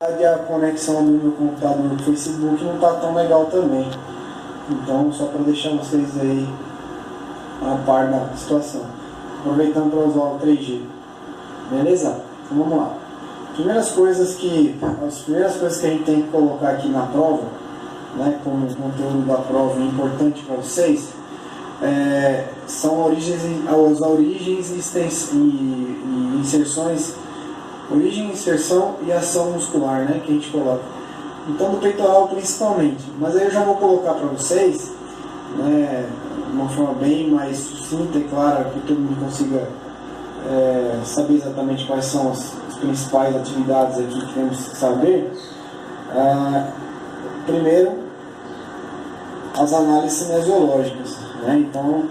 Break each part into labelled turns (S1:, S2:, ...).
S1: A conexão do meu computador no Facebook não está tão legal também. Então, só para deixar vocês aí a par da situação. Aproveitando para usar o 3G. Beleza? Então vamos lá. As primeiras coisas que a gente tem que colocar aqui na prova, né, como conteúdo da prova importante para vocês, são as origens e inserções, origem, inserção e ação muscular, né, que a gente coloca. Então do peitoral principalmente. Mas aí eu já vou colocar para vocês, né, de uma forma bem mais sucinta e clara, que todo mundo consiga saber exatamente quais são as principais atividades aqui que temos que saber. Primeiro, as análises cinesiológicas, né? Então,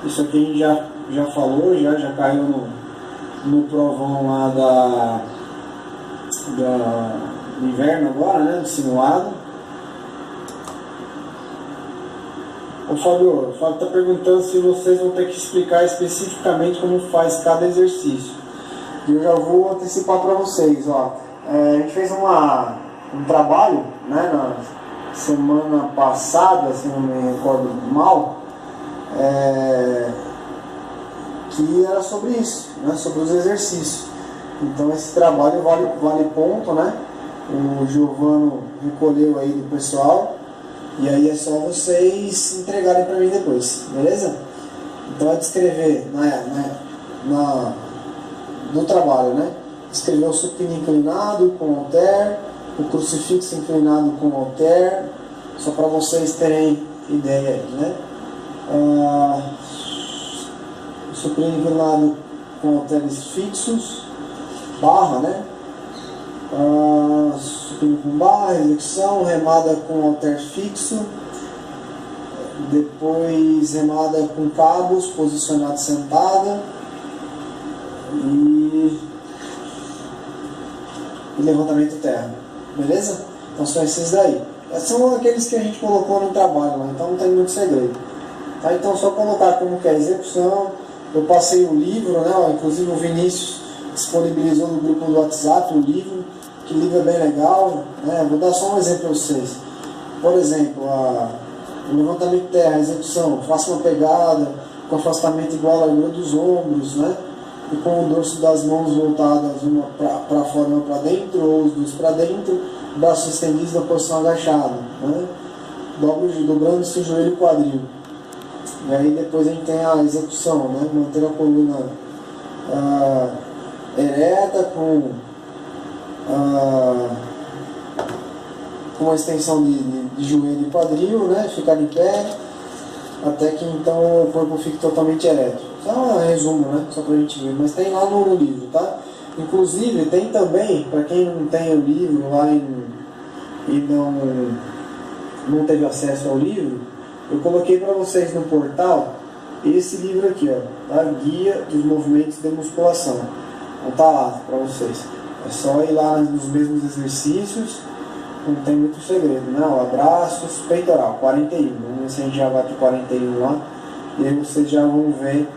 S1: isso aqui a gente já falou, já caiu no provão lá do inverno agora, né? Do simulado. O Fábio está perguntando se vocês vão ter que explicar especificamente como faz cada exercício. E eu já vou antecipar para vocês. Ó. A gente fez um trabalho, né, na semana passada, se não me recordo mal, que era sobre isso, né, sobre os exercícios. Então esse trabalho vale ponto, né? O Giovano recolheu aí do pessoal. E aí é só vocês entregarem para mim depois, beleza? Então é descrever no trabalho, né? Escrever o supino inclinado com halter, o crucifixo inclinado com halter, só para vocês terem ideia aí, né? O supino inclinado com halteres fixos, barra, né? Supino com barra, execução, remada com halter fixo, depois remada com cabos, posicionado sentada e levantamento terra, beleza? Então são esses daí. São aqueles que a gente colocou no trabalho, né? Então não tem muito segredo. Tá? Então só colocar como que é a execução. Eu passei o livro, né? Inclusive o Vinícius disponibilizou no grupo do WhatsApp o livro. Que livro é bem legal, né? Vou dar só um exemplo para vocês. Por exemplo, o levantamento de terra, a execução, faça uma pegada com afastamento igual à largura dos ombros, né? E com o dorso das mãos voltadas uma para fora e uma para dentro, ou os dois para dentro, braços estendidos na posição agachada, né? Dobrando-se o joelho e o quadril. E aí depois a gente tem a execução, né? Manter a coluna ereta com uma extensão de joelho e quadril, né? Ficar de pé até que então o corpo fique totalmente ereto. Só um resumo, né? Só pra gente ver, mas tem lá no livro, tá? Inclusive tem também, para quem não tem o livro lá e não teve acesso ao livro, eu coloquei para vocês no portal esse livro aqui, ó, tá? Guia dos movimentos de musculação. Então tá lá para vocês. É só ir lá nos mesmos exercícios, não tem muito segredo, né? Ó, braços, peitoral, 41. Vamos ver se a gente já vai para 41 lá. E aí vocês já vão ver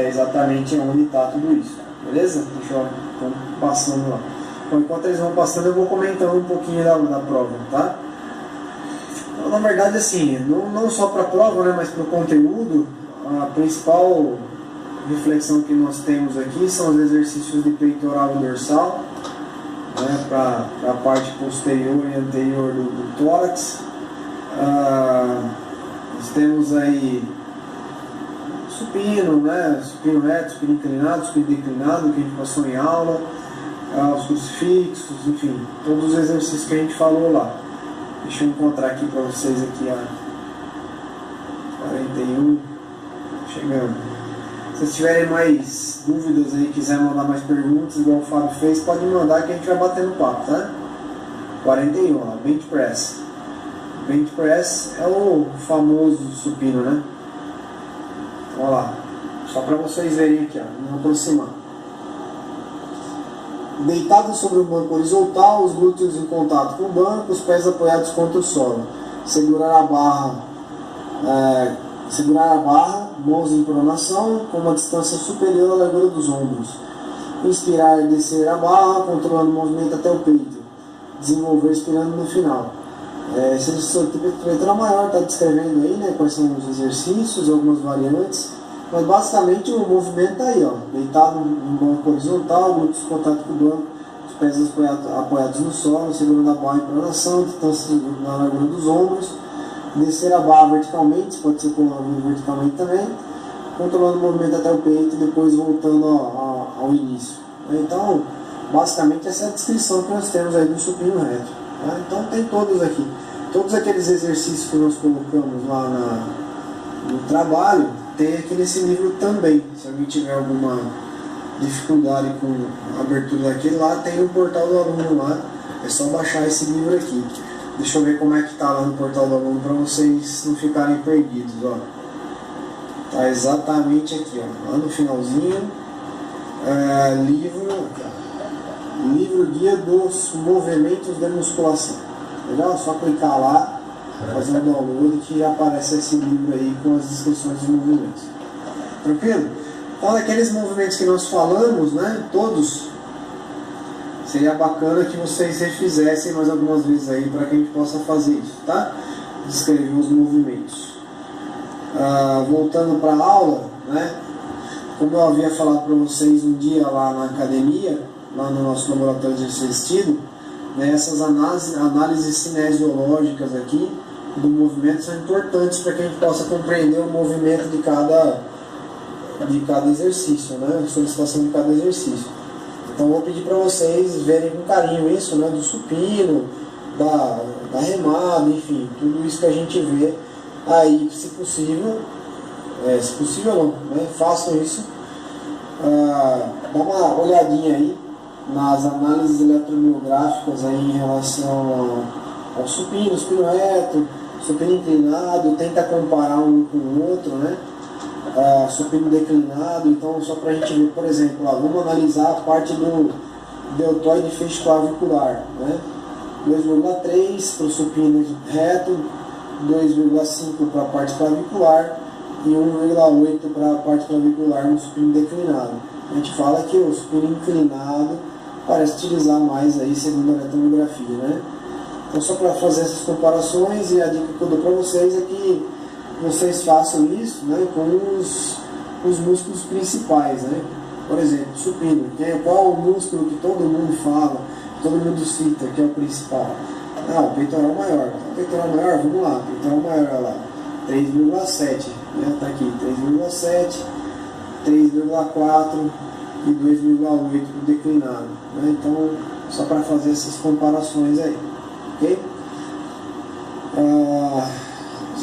S1: exatamente onde está tudo isso. Beleza? Deixa eu passando lá. Então, enquanto eles vão passando, eu vou comentando um pouquinho da prova, tá? Então, na verdade, assim, não só para a prova, né, mas para o conteúdo, a principal reflexão que nós temos aqui são os exercícios de peitoral e dorsal, né, para a parte posterior e anterior do tórax. Nós temos aí supino, né, supino reto, supino inclinado, supino declinado, que a gente passou em aula, os crucifixos, enfim, todos os exercícios que a gente falou lá. Deixa eu encontrar aqui para vocês aqui a 41, chegando. Se vocês tiverem mais dúvidas aí, quiser mandar mais perguntas, igual o Fábio fez, pode mandar que a gente vai batendo papo, tá? 41, ó, bench press. Bench press é o famoso supino, né? Olha lá, só para vocês verem aqui, ó, vamos aproximar. Deitado sobre o banco horizontal, os glúteos em contato com o banco, os pés apoiados contra o solo. Segurar a barra, mãos em pronação, com uma distância superior à largura dos ombros. Inspirar e descer a barra, controlando o movimento até o peito. desenvolver esperando no final. Esse peitoral maior está descrevendo aí, né, quais são os exercícios, algumas variantes, mas basicamente o movimento está aí, ó, deitado em banco horizontal, glúteos em contato com o banco, os pés apoiados no solo, segurando a barra em pronação, distância na largura dos ombros, descer a barra verticalmente, pode ser colocado verticalmente também, controlando o movimento até o peito e depois voltando ao início. Então, basicamente essa é a descrição que nós temos aí do supino reto. Tá? Então tem todos aqui. Todos aqueles exercícios que nós colocamos lá no trabalho, tem aqui nesse livro também. Se alguém tiver alguma dificuldade com a abertura daquele lá, tem o portal do aluno lá. É só baixar esse livro aqui. Deixa eu ver como é que está lá no portal do aluno para vocês não ficarem perdidos. Ó. Tá exatamente aqui, ó, lá no finalzinho. Livro guia dos movimentos de musculação. Legal? Só clicar lá, fazer um download que já aparece esse livro aí com as descrições dos movimentos. Tranquilo? Então, daqueles movimentos que nós falamos, né, todos, seria bacana que vocês refizessem mais algumas vezes aí para que a gente possa fazer isso, tá? Descrever os movimentos. Voltando para a aula, né? Como eu havia falado para vocês um dia lá na academia, lá no nosso laboratório de exercício assistido, né, essas análises cinesiológicas aqui do movimento são importantes para que a gente possa compreender o movimento de cada exercício, né, a solicitação de cada exercício. Então vou pedir para vocês verem com carinho isso, né, do supino, da remada, enfim, tudo isso que a gente vê aí, se possível não, né, façam isso, dá uma olhadinha aí nas análises eletromiográficas aí em relação ao supino reto, supino inclinado, tenta comparar um com o outro, né? Supino declinado. Então, só para a gente ver, por exemplo, vamos analisar a parte do deltoide feixe clavicular, né? 2,3 para o supino reto, 2,5 para a parte clavicular e 1,8 para a parte clavicular no supino declinado. A gente fala que o supino inclinado parece utilizar mais aí, segundo a eletromiografia, né? Então, só para fazer essas comparações, e a dica que eu dou para vocês é que vocês façam isso, né, com os músculos principais, né? Por exemplo, supino, qual o músculo que todo mundo fala, todo mundo cita, que é o principal? O peitoral maior. Então, o peitoral maior, vamos lá, peitoral maior, olha lá, 3,7, né? Tá aqui, 3,7, 3,4 e 2,8 no declinado, né? Então, só para fazer essas comparações aí, ok?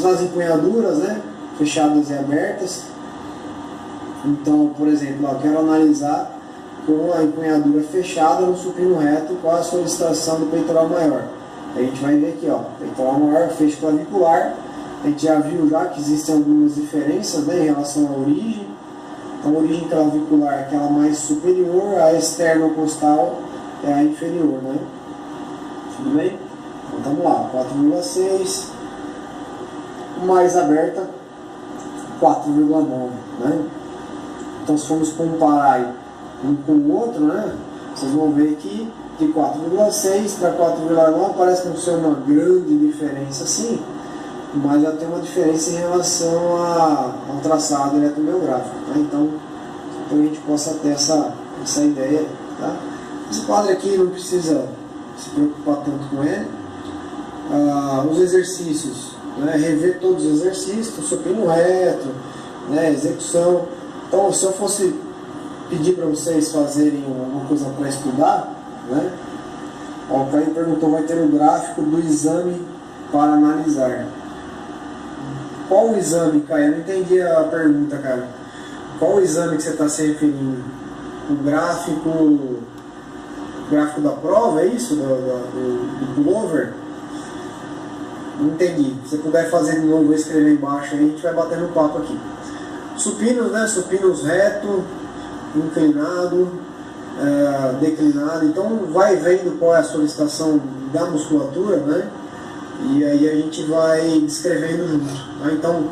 S1: As empunhaduras, né, fechadas e abertas. Então, por exemplo, eu quero analisar com a empunhadura fechada no supino reto qual a solicitação do peitoral maior. A gente vai ver aqui, ó, peitoral maior, feixe clavicular. A gente já viu que existem algumas diferenças, né, em relação à origem. Então, a origem clavicular é aquela mais superior, a externocostal é a inferior, né? Tudo bem? Então, vamos lá, 4,6, mais aberta, 4,9, né? Então, se formos comparar um com o outro, né, vocês vão ver que de 4,6 para 4,9 parece que não ser uma grande diferença assim, mas já tem uma diferença em relação ao traçado eletromiográfico, tá? Então a gente possa ter essa ideia, tá? Esse quadro aqui não precisa se preocupar tanto com ele. Os exercícios, né? Rever todos os exercícios, supino reto, né? Execução. Então, se eu fosse pedir para vocês fazerem alguma coisa para estudar, né? O Caio perguntou, vai ter o gráfico do exame para analisar. Qual o exame, Caio? Eu não entendi a pergunta, cara. Qual o exame que você está se referindo? O gráfico da prova, é isso? Do pullover? Não entendi. Se você puder fazer de novo, vou escrever embaixo aí, a gente vai batendo um papo aqui. Supinos, né? Supinos reto, inclinado, declinado. Então vai vendo qual é a solicitação da musculatura, né? E aí a gente vai descrevendo junto. Tá? Então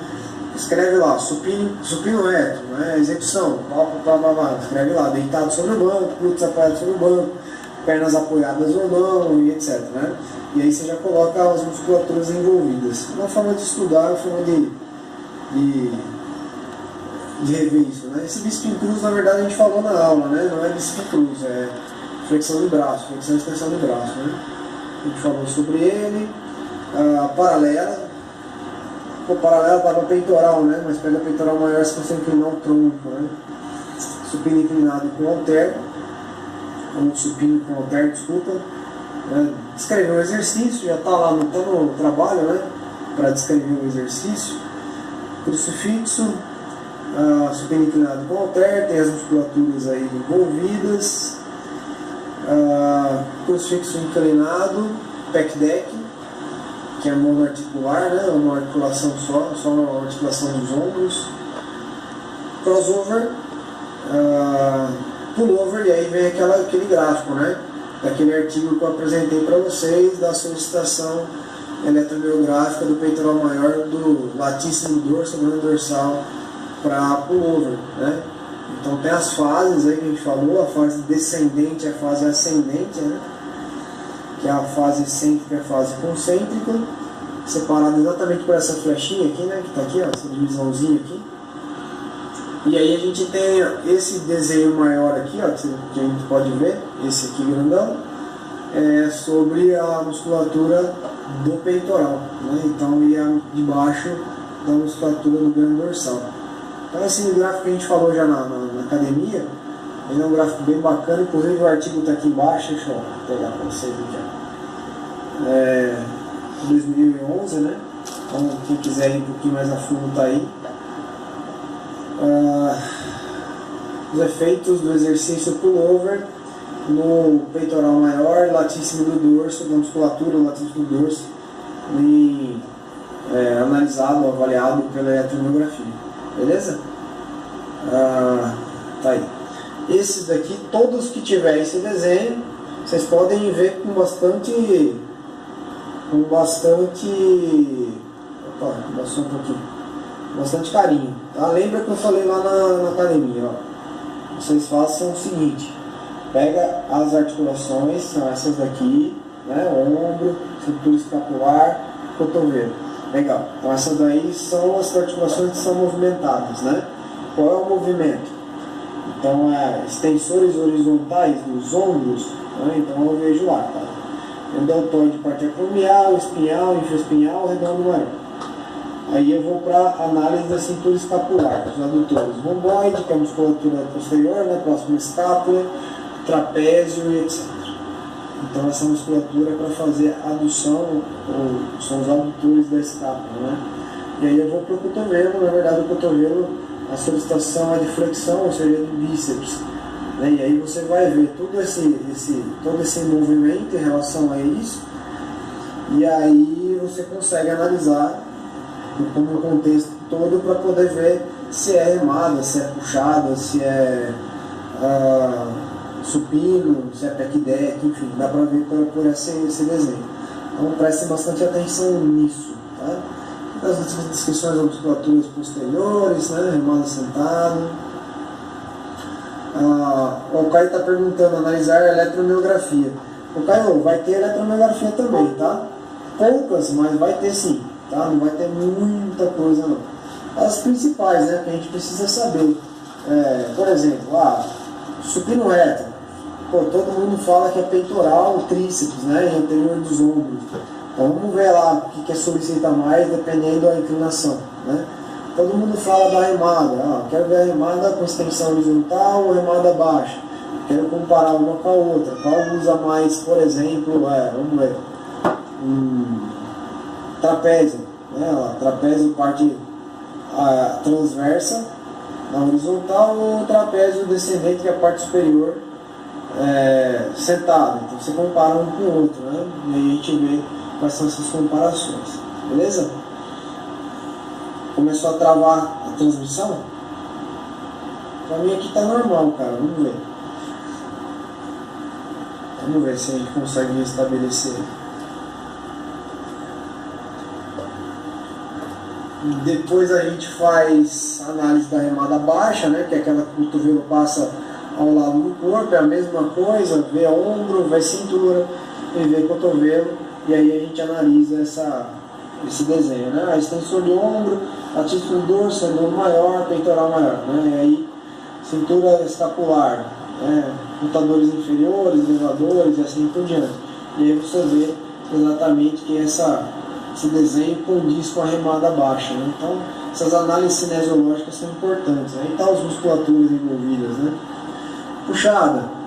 S1: escreve lá, supino reto, né? Execução, escreve lá, deitado sobre o banco, glúteos apoiados sobre o banco, pernas apoiadas ou não, e etc, né? E aí você já coloca as musculaturas envolvidas. Uma forma de estudar, uma forma de rever isso, né? Esse bisping cruz, na verdade, a gente falou na aula, né? Não é bisping cruz, é flexão de braço, flexão e extensão de braço, né? A gente falou sobre ele. Paralela. O paralela estava peitoral, né? Mas pega peitoral maior se você inclinar o tronco, né? Supino inclinado com halter, ou supino com halter, desculpa. Né? Descrever o exercício, já está lá no trabalho, né? Para descrever o exercício. Crucifixo, supino inclinado com halter, tem as musculaturas aí envolvidas. Crucifixo inclinado, pec deck, que é monoarticular, né? Uma articulação só uma articulação dos ombros. Crossover, pullover, e aí vem aquele gráfico, né? Daquele artigo que eu apresentei para vocês, da solicitação eletromiográfica do peitoral maior, do latíssimo dorso, grande dorsal, para pullover, né? Então tem as fases aí que a gente falou, a fase descendente e a fase ascendente, né? Que é a fase cêntrica e a fase concêntrica, separada exatamente por essa flechinha aqui, né? Que está aqui, ó, essa divisãozinha aqui. E aí a gente tem esse desenho maior aqui, ó, que a gente pode ver, esse aqui grandão, é sobre a musculatura do peitoral, né? Então, e a de baixo da musculatura do grande dorsal. Então esse gráfico que a gente falou já na academia, ele é um gráfico bem bacana, inclusive o artigo está aqui embaixo, deixa eu pegar para vocês aqui. 2011, né? Então quem quiser ir um pouquinho mais a fundo está aí. Os efeitos do exercício pullover no peitoral maior, latíssimo do dorso, da musculatura latíssimo do dorso, analisado, avaliado pela eletromiografia. Beleza? Tá aí. Esses daqui, todos que tiver esse desenho, vocês podem ver com bastante. Opa, passou um pouquinho. Bastante carinho. Tá? Lembra que eu falei lá na academia, ó. Vocês façam o seguinte: pega as articulações, são essas daqui, né? Ombro, cintura escapular, cotovelo. Legal. Então essas daí são as articulações que são movimentadas, né? Qual é o movimento? Então extensores horizontais dos ombros, né? Então eu vejo lá, tá? Deltoide, parte acromial, espinhal, infraespinhal, redondo maior. Aí eu vou para a análise da cintura escapular, os adutores romboide, que é a musculatura posterior, né, próxima escápula, trapézio e etc. Então essa musculatura é para fazer adução, são os adutores da escápula, né? E aí eu vou para o cotovelo, na verdade o cotovelo, a solicitação é de flexão, ou seja, de bíceps. Né? E aí você vai ver todo esse movimento em relação a isso, e aí você consegue analisar como o contexto todo para poder ver se é remada, se é puxada, se é supino, se é pec deck, enfim, dá para ver por esse desenho. Então preste bastante atenção nisso, tá? As descrições das musculaturas posteriores, né? Remada sentado. O Caio está perguntando, analisar a eletromiografia. O Caio, vai ter eletromiografia também, tá? Poucas, mas vai ter sim, tá? Não vai ter muita coisa não. As principais, né, que a gente precisa saber. Por exemplo, supino reto. Pô, todo mundo fala que é peitoral, tríceps, né, e anterior dos ombros. Então vamos ver lá o que solicita mais, dependendo da inclinação, né? Todo mundo fala da remada, quero ver a remada com extensão horizontal ou remada baixa. Quero comparar uma com a outra. Qual usa mais, por exemplo, vamos ver, trapézio, né? Trapézio parte transversa na horizontal, ou trapézio descendente, que é a parte superior, sentado. Então você compara um com o outro, né? E aí a gente vê quais são essas comparações, beleza? Começou a travar a transmissão? Pra mim aqui tá normal, cara. Vamos ver. Vamos ver se a gente consegue restabelecer. Depois a gente faz a análise da remada baixa, né? Que é aquela que o cotovelo passa ao lado do corpo, é a mesma coisa, vê ombro, vê cintura e vê cotovelo, e aí a gente analisa esse desenho, né? A extensão de ombro, latissimus do dorso, redondo maior, peitoral maior, né? E aí cintura escapular, né? Rotadores inferiores, elevadores e assim por diante. E aí você vê exatamente que esse desenho condiz com a remada baixa, né? Então essas análises cinesiológicas são importantes. Aí estão as musculaturas envolvidas, né? Puxada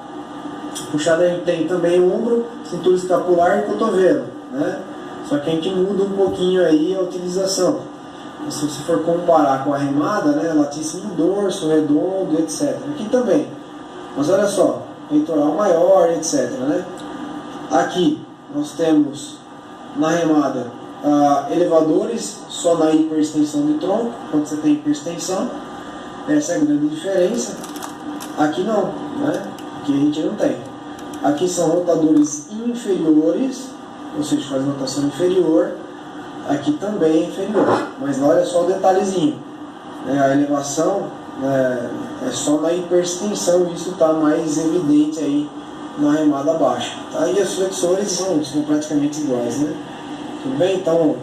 S1: a gente tem também ombro, cintura escapular e cotovelo, né? Só que a gente muda um pouquinho aí a utilização. Se você for comparar com a remada, né, latíssimo do dorso, redondo, etc. Aqui também. Mas olha só, peitoral maior, etc. Né? Aqui nós temos na remada elevadores só na hiperextensão de tronco, quando você tem hiperextensão. Essa é a grande diferença. Aqui não, né? Aqui a gente não tem. Aqui são rotadores inferiores, ou seja, faz rotação inferior. Aqui também é inferior, mas olha só o detalhezinho, né? A elevação é só na hiperextensão, isso está mais evidente aí na remada baixa, tá? E os flexores são praticamente iguais, né? Tudo bem? Então,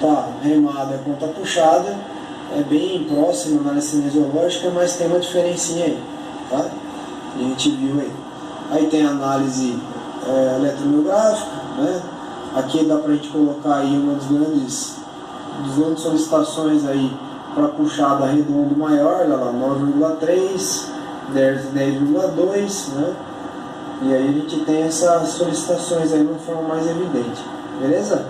S1: tá, remada quanto a puxada é bem próximo na análise cinesiológica, mas tem uma diferencinha aí, tá? A gente viu aí. Aí tem a análise eletromiográfica, né? Aqui dá para a gente colocar aí uma das grandes solicitações aí para puxada redondo maior, olha lá, 9,3, 10,2, né? E aí a gente tem essas solicitações aí de uma forma mais evidente, beleza?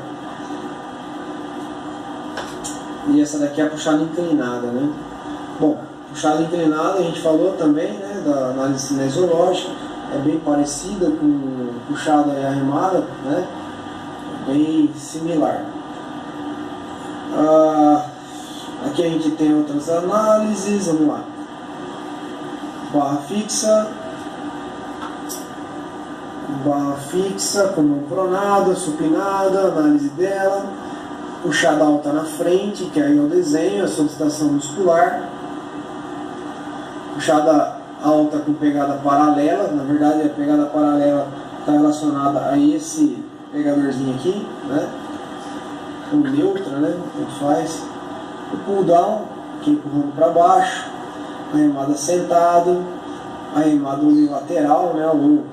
S1: E essa daqui é a puxada inclinada, né? Bom, puxada inclinada a gente falou também, né, da análise cinesiológica, é bem parecida com puxada e arremada, né? Bem similar. Aqui a gente tem outras análises, vamos lá. Barra fixa, com mão pronada, supinada, análise dela. Puxada alta na frente, que aí é o desenho, a solicitação muscular. Puxada alta com pegada paralela, na verdade a pegada paralela está relacionada a esse pegadorzinho aqui, né? O neutra, né? Tanto faz. O pull down, que empurrando para baixo. A remada sentada. A remada unilateral, né? Ou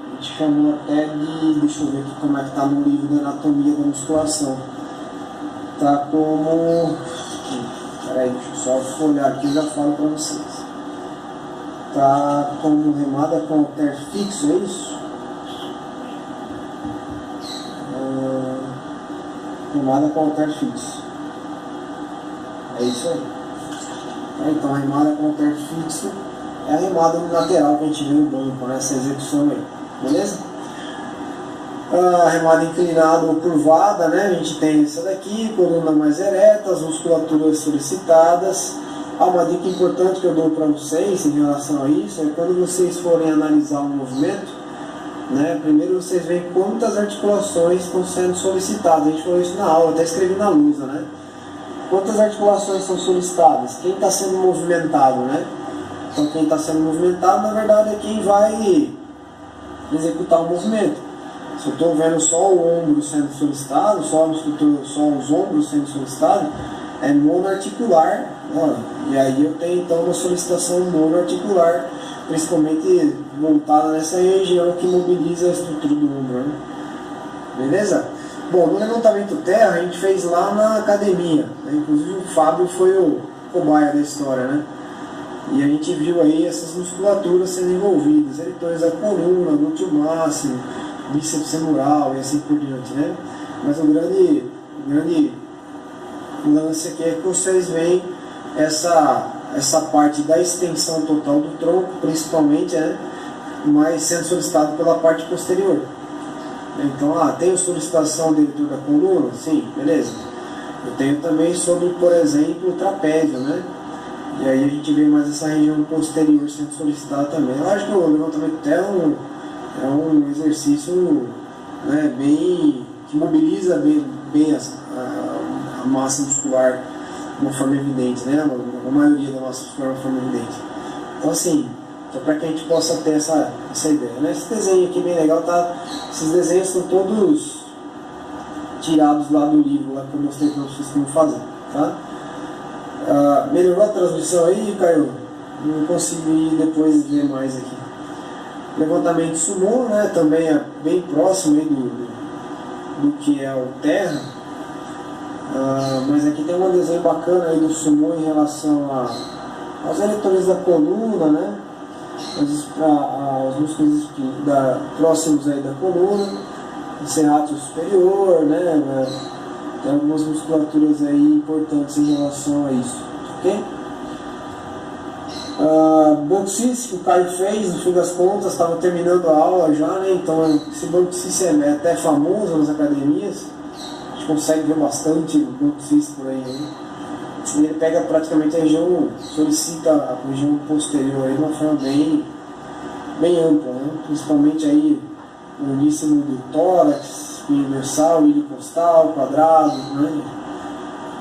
S1: a gente chamou até de. Deixa eu ver aqui como é que está no livro de anatomia da musculação. Tá como. Peraí, deixa eu só olhar aqui e já falo para vocês. Tá como remada com halter fixo, é isso? Remada com halter fixo. É isso aí. Então, a remada com halter fixo é a remada unilateral que a gente vê no banco, nessa execução aí. Beleza? A remada inclinada ou curvada, né? A gente tem essa daqui, coluna mais ereta, as musculaturas solicitadas. Uma dica importante que eu dou para vocês em relação a isso é quando vocês forem analisar um movimento, né, primeiro vocês veem quantas articulações estão sendo solicitadas. A gente falou isso na aula, até escrevi na lousa, né? Quantas articulações são solicitadas? Quem está sendo movimentado, né? Então quem está sendo movimentado, na verdade, é quem vai executar o movimento. Se eu estou vendo só o ombro sendo solicitado, só os ombros sendo solicitados, é monoarticular, né? E aí eu tenho então uma solicitação monoarticular, principalmente voltada nessa região que mobiliza a estrutura do ombro, né? Beleza? Bom, no levantamento terra a gente fez lá na academia, né? Inclusive o Fábio foi o cobaia da história, né? E a gente viu aí essas musculaturas sendo envolvidas, eretores da coluna, glúteo máximo, bíceps femoral e assim por diante, né? Mas o grande lance aqui é que vocês veem essa parte da extensão total do tronco, principalmente, né? Mas sendo solicitado pela parte posterior. Então, tenho solicitação do eretor da coluna? Sim, beleza. Eu tenho também sobre, por exemplo, o trapézio, né? E aí a gente vê mais essa região posterior sendo solicitada também. Eu acho que o levantamento de terra é um exercício, né, que mobiliza bem a massa muscular de uma forma evidente, né? A maioria da massa muscular de uma forma evidente. Então, assim, Só para que a gente possa ter essa ideia, né? Esse desenho aqui bem legal, tá? Esses desenhos são todos tirados lá do livro lá que eu mostrei para vocês como fazer, tá? Melhorou a transmissão aí, Caio? Não consigo ir depois ver mais aqui. Levantamento sumô, né? Também é bem próximo aí do que é o terra. Mas aqui tem um desenho bacana aí do sumô em relação aos eleitores da coluna, né? Os músculos próximos aí da coluna, o serrátil superior, né? Tem algumas musculaturas aí importantes em relação a isso, ok? Boxice que o Caio fez, no fim das contas, estava terminando a aula já, né? Então esse boxice é até famoso nas academias, a gente consegue ver bastante boxice por aí, né? E ele pega praticamente a região, solicita a região posterior aí de uma forma bem ampla, né? Principalmente aí o uníssimo do tórax, espinha dorsal, ilho costal, quadrado, né?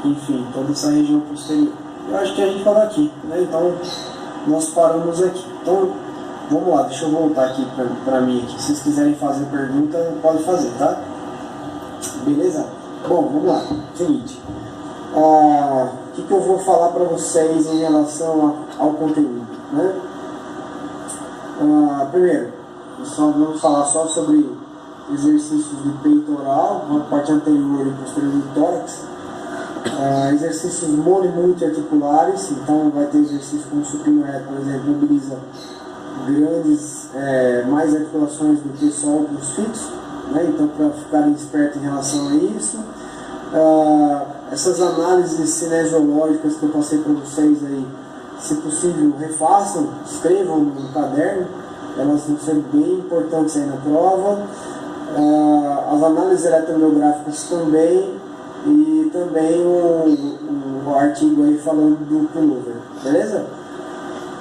S1: Enfim, toda essa região posterior. Eu acho que a gente falou aqui, né? Então nós paramos aqui. Então vamos lá, deixa eu voltar aqui para mim aqui. Se vocês quiserem fazer pergunta, pode fazer, tá? Beleza? Bom, vamos lá. Seguinte. O que eu vou falar para vocês em relação ao conteúdo, né? Primeiro, vamos falar só sobre exercícios do peitoral, na parte anterior e posterior do tórax. Exercícios mono e multiarticulares, então vai ter exercício como supino reto, por exemplo, mobiliza mais articulações do que só os fixos, né? Então para ficarem espertos em relação a isso. Essas análises cinesiológicas que eu passei para vocês aí, se possível, refaçam, escrevam no caderno, elas vão ser bem importantes aí na prova. As análises eletromiográficas também, e também o artigo aí falando do pullover, beleza?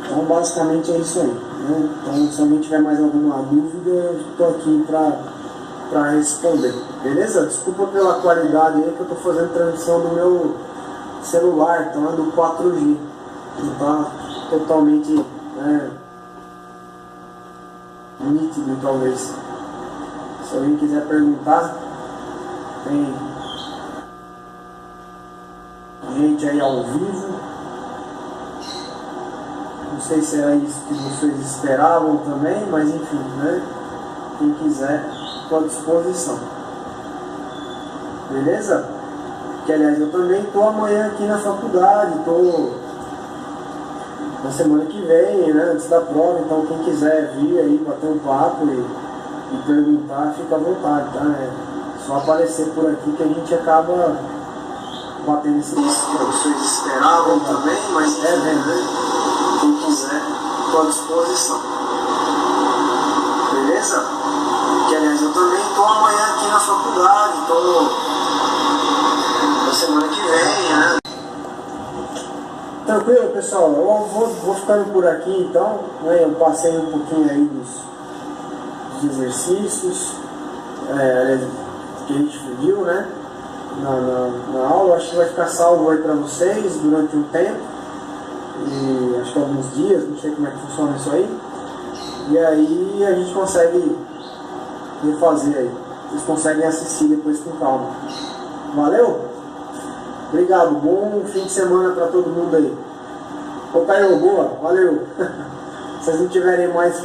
S1: Então basicamente é isso aí, né? Então se alguém tiver mais alguma dúvida, eu estou aqui para responder, beleza? Desculpa pela qualidade aí que eu estou fazendo transmissão do meu celular, então é do 4G, não está totalmente nítido talvez. Se alguém quiser perguntar, tem gente aí ao vivo. Não sei se era isso que vocês esperavam também, mas enfim, né? Quem quiser, estou à disposição. Beleza? Que aliás eu também estou amanhã aqui na faculdade, estou na semana que vem, né? Antes da prova, então quem quiser vir aí, bater um papo e perguntar, fica à vontade, tá? É só aparecer por aqui que a gente acaba batendo esse papo. Que vocês esperavam também, mas né? Quem quiser, estou à disposição. Beleza? Que aliás eu também estou amanhã aqui na faculdade, estou na semana que vem, né? Tranquilo, pessoal, eu vou ficando por aqui então, né? Eu passei um pouquinho aí dos exercícios que a gente viu, né? Na aula. Acho que vai ficar salvo aí para vocês durante um tempo, e acho que alguns dias, não sei como é que funciona isso aí, e aí a gente consegue refazer aí, vocês conseguem assistir depois com calma. Valeu? Obrigado, bom fim de semana para todo mundo aí. Ô Caio, boa, valeu. Se vocês não tiverem mais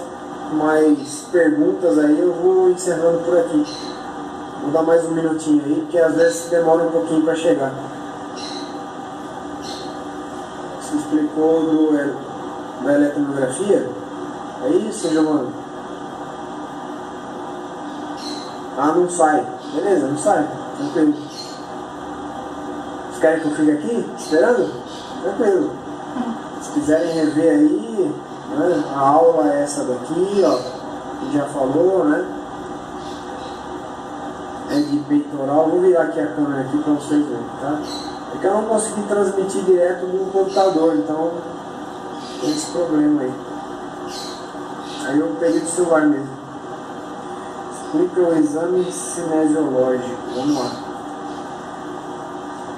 S1: perguntas aí, eu vou encerrando por aqui. Vou dar mais um minutinho aí, porque às vezes demora um pouquinho para chegar. Você explicou da eletromiografia? É isso, Giovanni? Não sai. Beleza, não sai. Tranquilo. Vocês querem que eu fique aqui, esperando? Tranquilo. Se quiserem rever aí, né, a aula é essa daqui, ó, que já falou, né? É de peitoral. Vou virar aqui a câmera aqui para vocês verem, tá? É que eu não consegui transmitir direto do computador, então tem esse problema aí. Aí eu peguei do celular mesmo. Explica o exame cinesiológico. Vamos lá.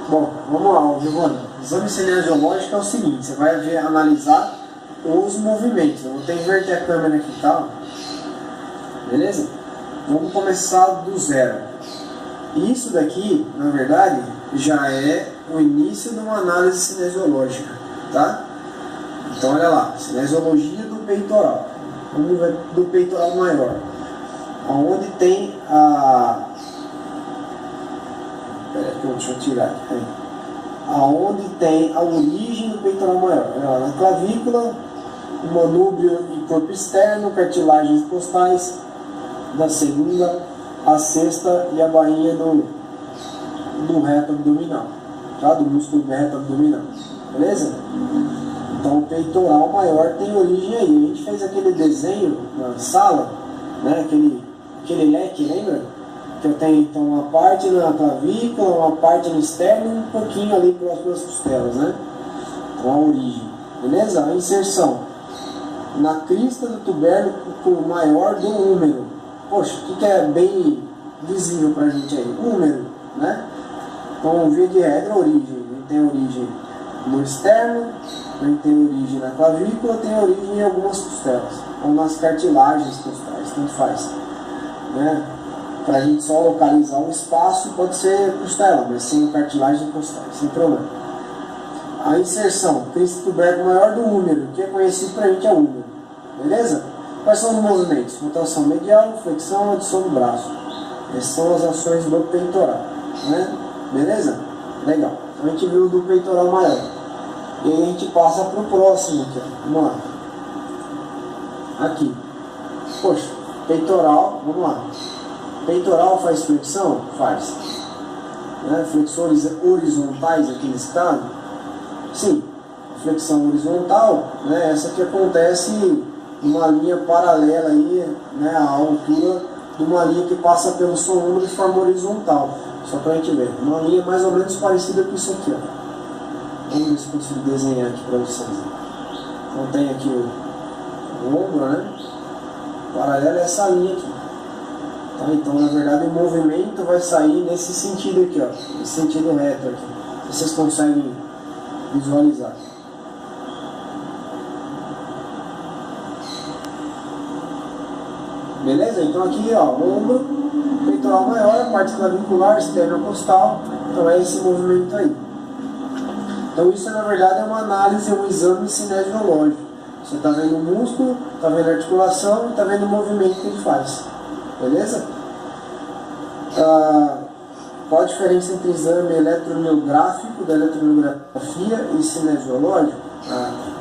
S1: Bom, vamos lá, Giovanni. O exame cinesiológico é o seguinte: você vai analisar os movimentos. Eu vou ter que inverter a câmera aqui, tá? Beleza? Vamos começar do zero. Isso daqui, na verdade, já é o início de uma análise cinesiológica, tá? Então olha lá, cinesiologia do peitoral. Vamos ver do peitoral maior. Onde tem a... deixa eu tirar aqui. Aonde tem a origem do peitoral maior. Olha lá, na clavícula, o manúbrio e corpo externo, cartilagens postais, da segunda a sexta e a bainha do reto abdominal, tá? Do músculo reto abdominal, beleza? Então o peitoral maior tem origem aí. A gente fez aquele desenho na sala, né? Aquele leque, lembra? Que eu tenho então uma parte na clavícula, uma parte no externo e um pouquinho ali próximo das costelas, né? Então a origem, beleza? A inserção na crista do tubérculo maior do húmero. Poxa, o que é bem visível pra gente aí? Húmero, né? Então, via de regra, a origem. Ele tem origem no externo, ele tem origem na clavícula, tem origem em algumas costelas, ou nas cartilagens costais, tanto faz, né? Para a gente só localizar um espaço, pode ser costela, mas sem cartilagem costais, sem problema. A inserção, crista do tubérculo maior do húmero, que é conhecido para a gente é húmero, beleza? Quais são os movimentos? Rotação medial, flexão, adição do braço. Essas são as ações do peitoral, né? Beleza? Legal. Então a gente viu o do peitoral maior. E aí a gente passa para o próximo aqui, ó. Vamos lá. Aqui. Poxa, peitoral, vamos lá. Peitoral faz flexão? Faz. Né? Flexões horizontais aqui nesse caso? Sim. A flexão horizontal, né? Essa que acontece uma linha paralela aí, né, à altura de uma linha que passa pelo seu ombro de forma horizontal, só para a gente ver, uma linha mais ou menos parecida com isso aqui, ó. Vamos ver se consigo desenhar aqui para vocês. Então tem aqui o ombro, né, paralela a essa linha aqui, tá? Então na verdade o movimento vai sair nesse sentido aqui, ó, nesse sentido reto aqui, vocês conseguem visualizar. Beleza? Então aqui, ó, ombro, peitoral maior, parte clavicular, esternocostal, então é esse movimento aí. Então isso na verdade é uma análise, um exame cinesiológico. Você está vendo o músculo, está vendo a articulação e está vendo o movimento que ele faz. Beleza? Qual a diferença entre exame eletromiográfico, da eletromiografia e cinesiológico?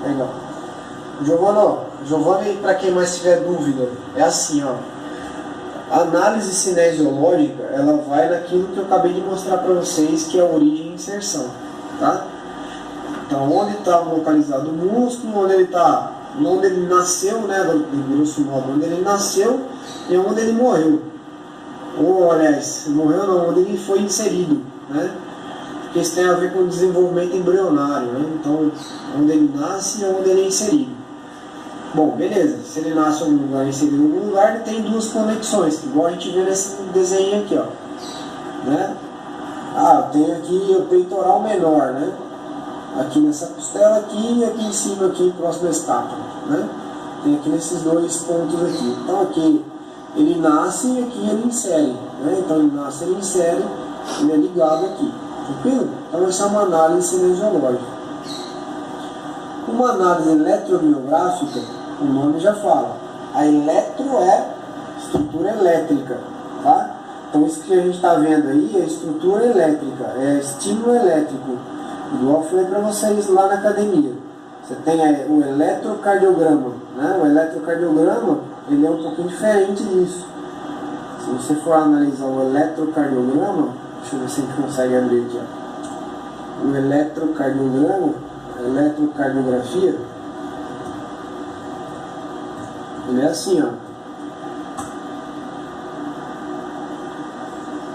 S1: Legal. Giovanni, para quem mais tiver dúvida, é assim, ó. A análise cinesiológica, ela vai naquilo que eu acabei de mostrar para vocês, que é a origem e inserção, tá? Então, onde está localizado o músculo, onde ele nasceu, né, de grosso modo, onde ele nasceu e onde ele morreu. Ou, aliás, morreu não, onde ele foi inserido, né? Porque isso tem a ver com o desenvolvimento embrionário, né? Então, onde ele nasce e onde ele é inserido. Bom, beleza, se ele nasce em algum lugar e inserido em algum lugar, ele tem duas conexões, igual a gente vê nesse desenho aqui, ó. Né? Tem aqui o peitoral menor, né? Aqui nessa costela aqui e aqui em cima, aqui próximo da escápula, né? Tem aqui nesses dois pontos aqui. Então aqui ele nasce e aqui ele insere, né? Então ele nasce, ele insere, ele é ligado aqui, tranquilo? Então essa é uma análise cinesiológica. Uma análise eletromiográfica, o nome já fala. A eletro é estrutura elétrica, tá? Então isso que a gente está vendo aí é estrutura elétrica, é estímulo elétrico. Igual eu falei para vocês lá na academia. Você tem o eletrocardiograma, né? O eletrocardiograma, ele é um pouquinho diferente disso. Se você for analisar o eletrocardiograma, deixa eu ver se a gente consegue abrir aqui, ó. O eletrocardiograma, eletrocardiografia, ele é assim, ó.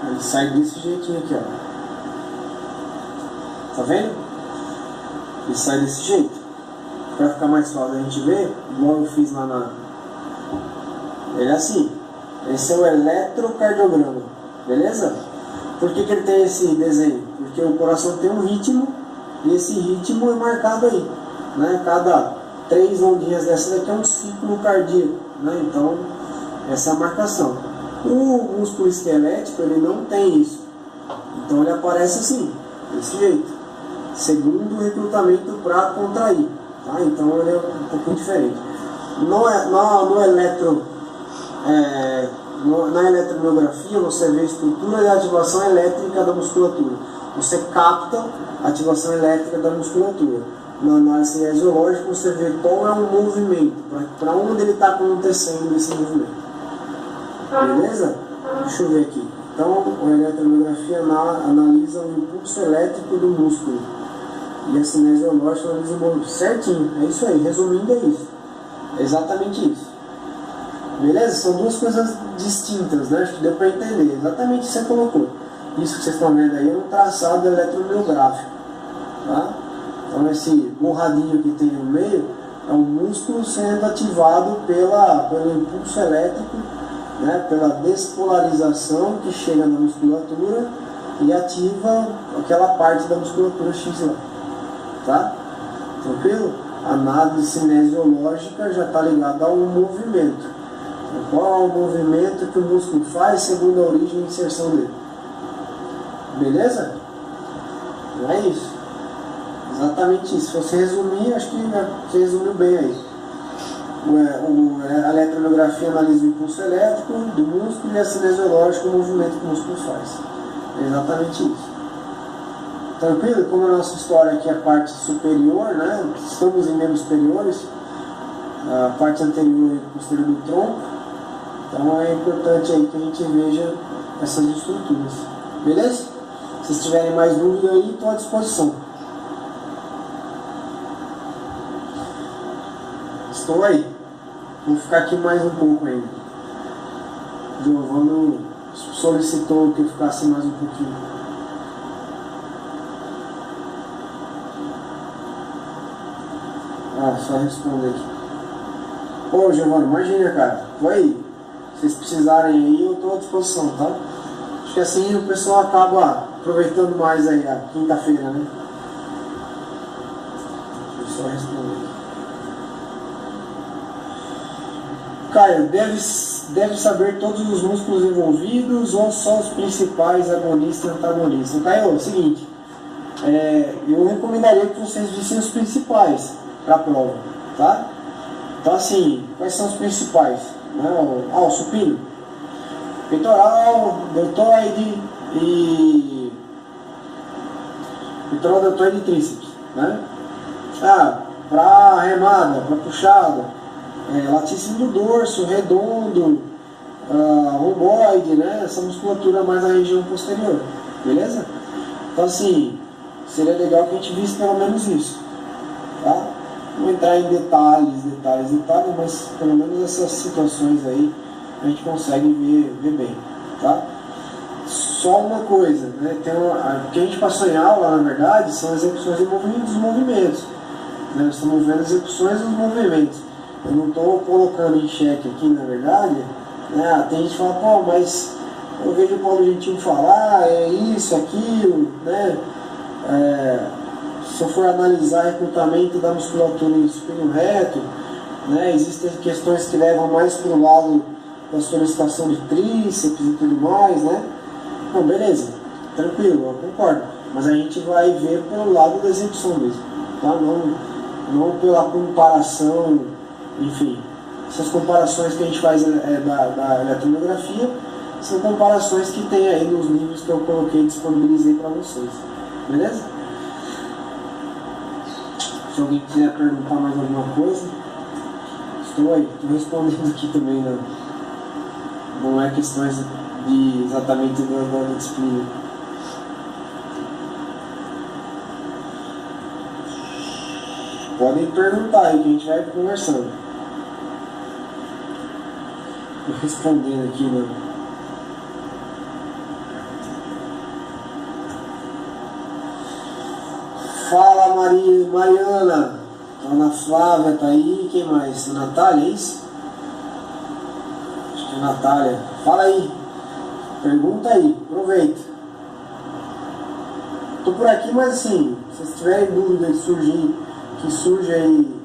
S1: Ele sai desse jeitinho aqui, ó. Tá vendo? Ele sai desse jeito. Para ficar mais fácil a gente ver, igual eu fiz lá na... Ele é assim. Esse é o eletrocardiograma. Beleza? Por que ele tem esse desenho? Porque o coração tem um ritmo e esse ritmo é marcado aí, né? Cada 3 ondinhas dessa daqui é um ciclo cardíaco, né? Então, essa é a marcação. O músculo esquelético, ele não tem isso. Então, ele aparece assim, desse jeito. Segundo o recrutamento para contrair. Tá? Então, ele é um pouquinho diferente. Na eletromiografia, você vê a estrutura e a ativação elétrica da musculatura. Você capta a ativação elétrica da musculatura. Na análise cinesiológica, você vê qual é o movimento, para onde ele está acontecendo esse movimento. Beleza? Deixa eu ver aqui. Então, a eletromiografia analisa o impulso elétrico do músculo. E a cinesiológica analisa o movimento. Certinho, é isso aí. Resumindo, é isso. É exatamente isso. Beleza? São duas coisas distintas, né? Acho que deu para entender. Exatamente o que você colocou. Isso que vocês estão vendo aí é um traçado eletromiográfico. Tá? Então esse borradinho que tem no meio é um músculo sendo ativado pelo impulso elétrico, né? Pela despolarização que chega na musculatura e ativa aquela parte da musculatura X lá. Tá? Tranquilo? A análise cinesiológica já está ligada ao movimento. Qual é o movimento que o músculo faz segundo a origem e inserção dele? Beleza? Não é isso. Exatamente isso. Se você resumir, acho que você resumiu bem aí. A eletromiografia analisa o impulso elétrico do músculo e a cinesiológica o movimento que o músculo faz. É exatamente isso. Tranquilo? Como a nossa história aqui é a parte superior, né? Estamos em membros superiores, a parte anterior e posterior do tronco. Então é importante aí que a gente veja essas estruturas. Beleza? Se vocês tiverem mais dúvida aí, estou à disposição. Estou aí. Vou ficar aqui mais um pouco ainda. Giovanni solicitou que eu ficasse mais um pouquinho. Só responder aqui. Ô Giovanni, imagina, cara. Vai. Se vocês precisarem aí, eu estou à disposição, tá? Acho que assim o pessoal acaba aproveitando mais aí a quinta-feira, né? Deixa eu só responder. Caio, deve saber todos os músculos envolvidos ou só os principais, agonistas e antagonistas? Caio, é o seguinte, eu recomendaria que vocês vissem os principais para a prova, tá? Então assim, quais são os principais? O supino, peitoral, deltoide e peitoral, deltoide e tríceps, né? Para remada, para puxada, latíssimo do dorso, redondo, romboide, né? Essa musculatura mais na região posterior, beleza? Então assim, seria legal que a gente visse pelo menos isso, tá? Não entrar em detalhes, mas pelo menos essas situações aí a gente consegue ver bem, tá? Só uma coisa, né? O que a gente passou em aula, na verdade, são execuções dos movimentos, né? Nós estamos vendo execuções dos movimentos. Eu não estou colocando em xeque aqui, na verdade, né? Tem gente que fala, pô, mas eu vejo o Paulo Gentil falar, é isso, aquilo, né? Se eu for analisar recrutamento da musculatura em supino reto, né, existem questões que levam mais para o lado da solicitação de tríceps e tudo mais, né? Não, beleza, tranquilo, eu concordo. Mas a gente vai ver pelo lado da execução mesmo, tá? Não pela comparação, enfim. Essas comparações que a gente faz da eletromiografia são comparações que tem aí nos livros que eu coloquei e disponibilizei para vocês, beleza? Se alguém quiser perguntar mais alguma coisa, estou aí, estou respondendo aqui também, né? Não é questões de exatamente da disciplina. Podem perguntar aí que a gente vai conversando. Estou respondendo aqui, né? Fala Mariana, Ana Flávia tá aí, quem mais? Natália, é isso? Acho que é Natália. Fala aí, pergunta aí, aproveita. Tô por aqui, mas assim, se vocês tiverem dúvida que surge aí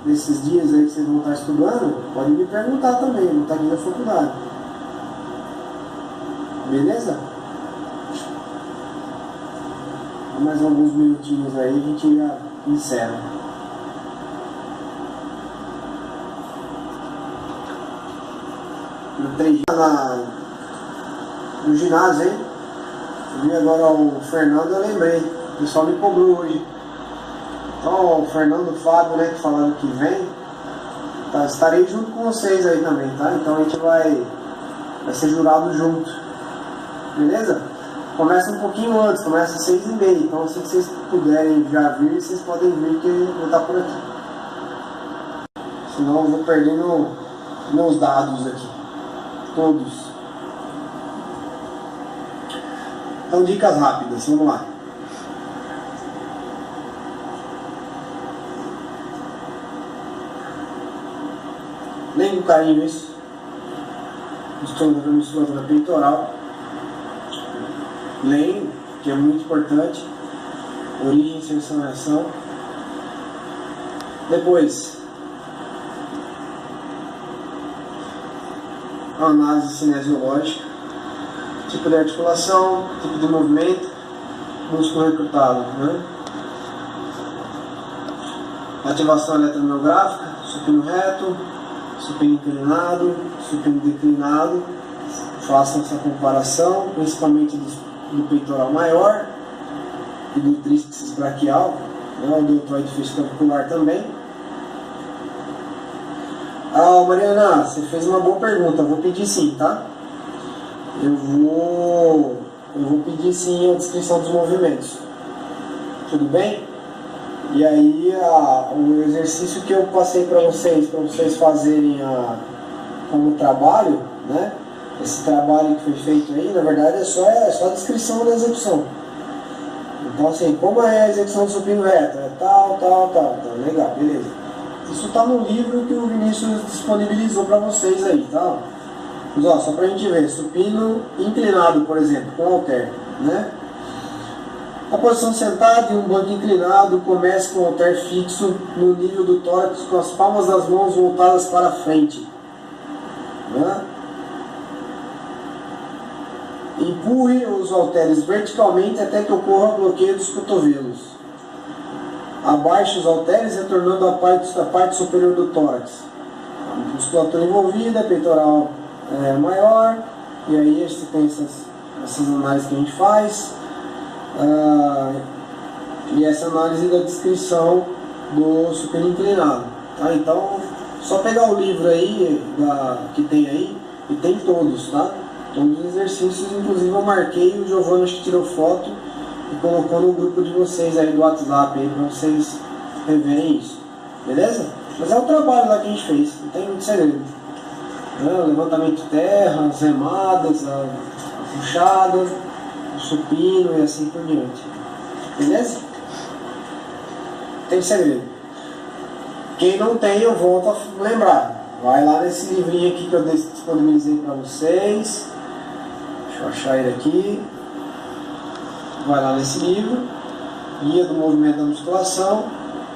S1: nesses dias aí que vocês vão estar estudando, pode me perguntar também, vou estar aqui na faculdade. Beleza? Mais alguns minutinhos aí, a gente já encerra. Eu entrei no ginásio, hein? Eu vi agora o Fernando, eu lembrei. O pessoal me cobrou hoje. Então, o Fernando e o Fábio, né, que falaram que vem, tá, estarei junto com vocês aí também, tá? Então a gente vai ser jurado junto. Beleza? Começa um pouquinho antes, começa às 6h30. Então, se vocês puderem já vir, vocês podem vir que eu vou estar por aqui. Senão eu vou perder meus dados aqui. Todos. Então, dicas rápidas, vamos lá. Nem com carinho isso. Musculatura peitoral. Leio, que é muito importante. Origem, inserção e reação. Depois, a análise cinesiológica. Tipo de articulação, tipo de movimento, músculo recrutado, né? Ativação eletromiográfica, supino reto, supino inclinado, supino declinado. Façam essa comparação, principalmente do peitoral maior e do tríceps braquial, né? O deltoide fascicular também. Ah, Mariana, você fez uma boa pergunta, eu vou pedir sim, tá? Eu vou pedir sim a descrição dos movimentos. Tudo bem? E aí o exercício que eu passei para vocês fazerem como trabalho, né? Esse trabalho que foi feito aí, na verdade é só a descrição da execução. Então assim, como é a execução do supino reto? É tal. Legal, beleza. Isso está no livro que o Vinícius disponibilizou para vocês aí, tá? Mas ó, só para a gente ver, supino inclinado, por exemplo, com halter, né? A posição sentada em um banco inclinado, comece com o halter fixo no nível do tórax, com as palmas das mãos voltadas para frente, né? Empurre os halteres verticalmente até que ocorra o bloqueio dos cotovelos. Abaixe os halteres, retornando à parte superior do tórax. A musculatura envolvida, peitoral maior, e aí a gente tem essas análises que a gente faz, e essa análise da descrição do supino inclinado, tá? Então, só pegar o livro aí, que tem aí, e tem todos, tá? Todos os exercícios, inclusive eu marquei, o Giovanni acho que tirou foto e colocou no grupo de vocês aí do WhatsApp, aí, para vocês reverem isso, beleza? Mas é o trabalho lá que a gente fez, não tem muito segredo. O levantamento de terra, as remadas, a puxada, o supino e assim por diante. Beleza? Tem segredo. Quem não tem, eu volto a lembrar. Vai lá nesse livrinho aqui que eu disponibilizei para vocês. Deixa eu achar ele aqui. Vai lá nesse livro, Guia do Movimento da Musculação,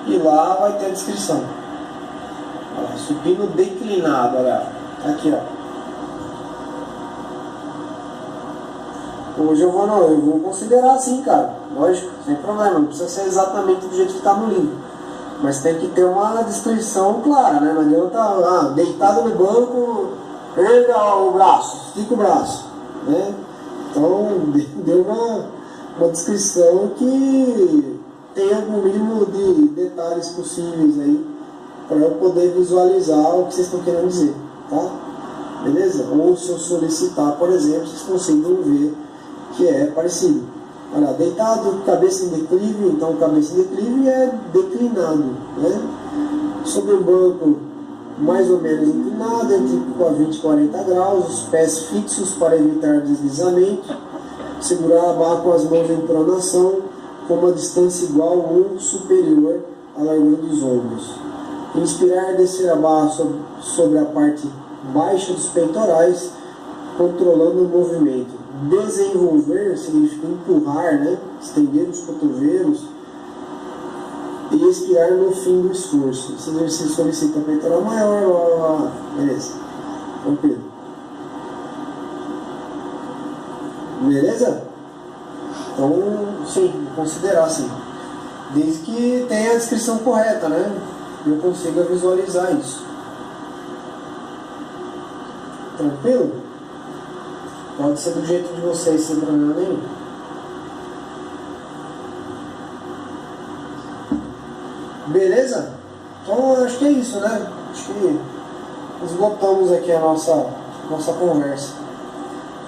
S1: e lá vai ter a descrição. Olha lá, supino declinado, olha lá. Aqui, ó. Hoje eu vou considerar assim, cara. Lógico, sem problema. Não precisa ser exatamente do jeito que está no livro. Mas tem que ter uma descrição clara, né? Não adianta deitado no banco, erga o braço, estica o braço, né? Então, deu uma descrição que tenha o mínimo de detalhes possíveis aí, para eu poder visualizar o que vocês estão querendo dizer. Tá? Beleza? Ou se eu solicitar, por exemplo, vocês consigam ver que é parecido. Olha, deitado, cabeça em declive, então cabeça em declive é declinado, né? Sobre o banco, mais ou menos inclinado, entre 20 e 40 graus, os pés fixos para evitar deslizamento, segurar a barra com as mãos em pronação, com uma distância igual ou superior à largura dos ombros. Inspirar e descer a barra sobre a parte baixa dos peitorais, controlando o movimento. Desenvolver significa empurrar, né? Estender os cotovelos e expirar no fim do esforço. Esse exercício solicita peitoral maior. Beleza. Tranquilo. Beleza? Então, sim, vou considerar sim. Desde que tenha a descrição correta, né? Eu consiga visualizar isso. Tranquilo? Pode ser do jeito de vocês, sem problema nenhum. Beleza? Então acho que é isso, né? Acho que esgotamos aqui a nossa conversa.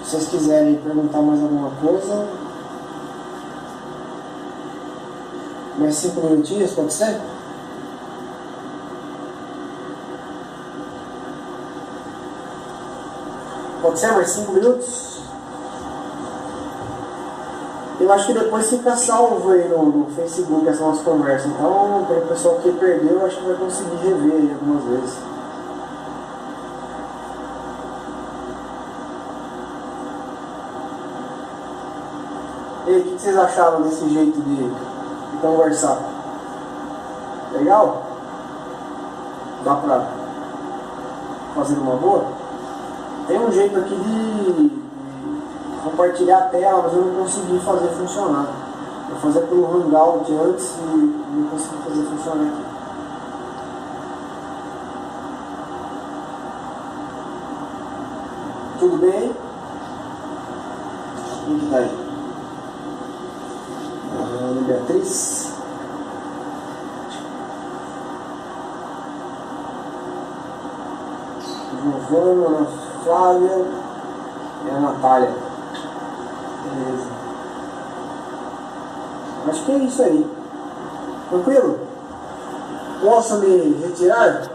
S1: Se vocês quiserem perguntar mais alguma coisa, mais 5 minutinhos, pode ser? Pode ser mais 5 minutos? Eu acho que depois fica salvo aí no Facebook essa nossa conversa. Então, para o pessoal que perdeu, eu acho que vai conseguir rever aí algumas vezes. E aí, o que vocês acharam desse jeito de conversar? Legal? Dá pra fazer uma boa? Tem um jeito aqui de compartilhar a tela, mas eu não consegui fazer funcionar. Eu fazia pelo Hangout antes e não consegui fazer funcionar aqui. Tudo bem? Como que tá aí? Ana Beatriz? Giovana, Ana Flávia e a Natália. Beleza. Acho que é isso aí. Tranquilo? Posso me retirar?